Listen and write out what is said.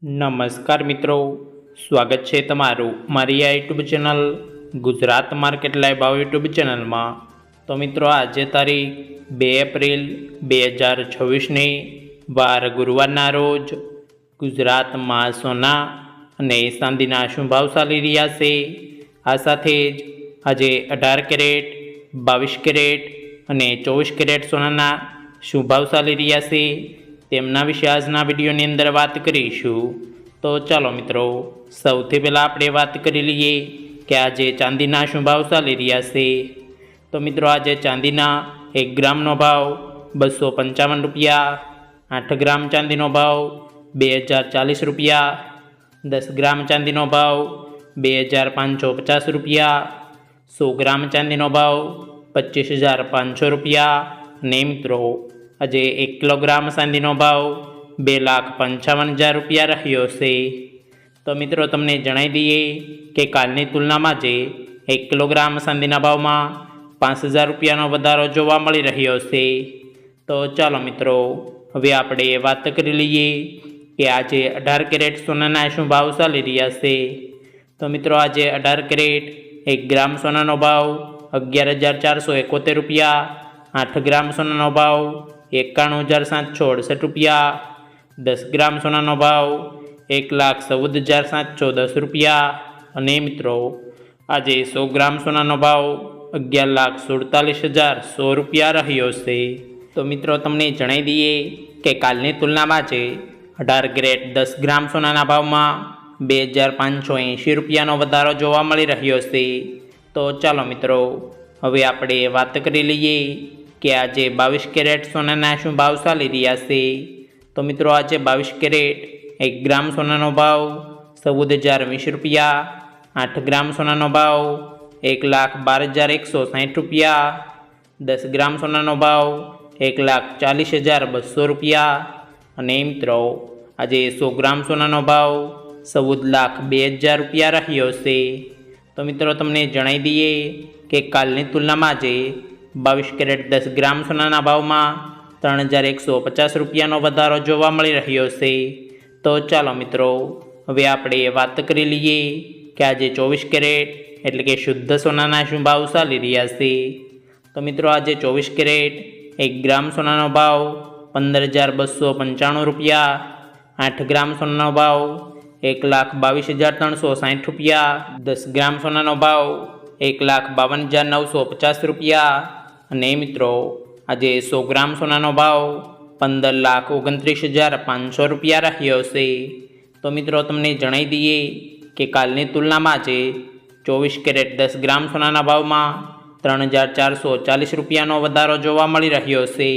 નમસ્કાર મિત્રો, સ્વાગત છે તમારું મારી આ YouTube channel Gujarat market live ભાવ યુટ્યુબ ચેનલમાં। તો મિત્રો, આજે તારીખ 2 એપ્રિલ 2026ની વાર ગુરુવારના રોજ ગુજરાતમાં સોના અને ચાંદીના શું ભાવ ચાલી રહ્યા છે, આ સાથે જ આજે 18 કેરેટ, 22 કેરેટ અને 24 કેરેટ સોનાના શું ભાવ ચાલી રહ્યા છે તેમના વિશે આજના વિડીયોની અંદર વાત કરીશું। તો ચાલો મિત્રો, સૌથી પહેલાં આપણે વાત કરી લઈએ કે આજે ચાંદીના શું ભાવ ચાલી રહ્યા છે। તો મિત્રો, આજે ચાંદીના 1 ગ્રામનો ભાવ 255 રૂપિયા, 8 ગ્રામ ચાંદીનો ભાવ 2040 રૂપિયા, 10 ગ્રામ ચાંદીનો ભાવ 2550 રૂપિયા, 100 ગ્રામ ચાંદીનો ભાવ 25500 રૂપિયા અને મિત્રો, આજે 1 કિલોગ્રામ ચાંદીનો ભાવ 2,55,000 રૂપિયા રહ્યો છે। તો મિત્રો, તમને જણાવી દઈએ કે કાલની તુલનામાં જે 1 કિલોગ્રામ ચાંદીના ભાવમાં 5,000 રૂપિયાનો વધારો જોવા મળી રહ્યો છે। તો ચાલો મિત્રો, હવે આપણે વાત કરી લઈએ કે આજે 18 કેરેટ સોનાના શું ભાવ ચાલી રહ્યા છે। તો મિત્રો, આજે 18 કેરેટ 1 ગ્રામ સોનાનો ભાવ 11,471 રૂપિયા, 8 ગ્રામ સોનાનો ભાવ 91,768 રૂપિયા, 10 ગ્રામ સોનાનો ભાવ 1,14,710 રૂપિયા અને મિત્રો, આજે 100 ગ્રામ સોનાનો ભાવ 11,47,100 રૂપિયા રહ્યો છે। તો મિત્રો, તમને જણાવી દઈએ કે કાલની તુલનામાં જે 18 કેરેટ 10 ગ્રામ સોનાના ભાવમાં 2,580 રૂપિયાનો વધારો જોવા મળી રહ્યો છે। તો ચાલો મિત્રો, હવે આપણે વાત કરી લઈએ કે આજે 22 કેરેટ સોનાના શું ભાવ ચાલી રહ્યા છે। તો મિત્રો, આજે 22 કેરેટ 1 ગ્રામ સોનાનો ભાવ 14,020 રૂપિયા, 8 ગ્રામ સોનાનો ભાવ 1,12,160 રૂપિયા, 10 ગ્રામ સોનાનો ભાવ 1,40,200 રૂપિયા અને મિત્રો, આજે 100 ગ્રામ સોનાનો ભાવ 14,02,000 રૂપિયા રહ્યો છે। તો મિત્રો, તમને જણાવી દઈએ કે કાલની તુલનામાં આજે 22 કેરેટ 10 ગ્રામ સોનાના ભાવમાં 3,150 રૂપિયાનો વધારો જોવા મળી રહ્યો છે। તો ચાલો મિત્રો, હવે આપણે વાત કરી લઈએ કે આજે 24 કેરેટ એટલે કે શુદ્ધ સોનાના શું ભાવ ચાલી રહ્યા છે। તો મિત્રો, આજે 24 કેરેટ 1 ગ્રામ સોનાનો ભાવ 15,295 રૂપિયા, 8 ગ્રામ સોનાનો ભાવ 1,22,360 રૂપિયા, 10 ગ્રામ સોનાનો ભાવ 1,52,950 રૂપિયા અને મિત્રો, આજે 100 ગ્રામ સોનાનો ભાવ 15,29,500 રૂપિયા રહ્યો છે। તો મિત્રો, તમને જણાવી દઈએ કે કાલની તુલનામાં આજે 24 કેરેટ 10 ગ્રામ સોનાના ભાવમાં 3,440 રૂપિયાનો વધારો જોવા મળી રહ્યો છે।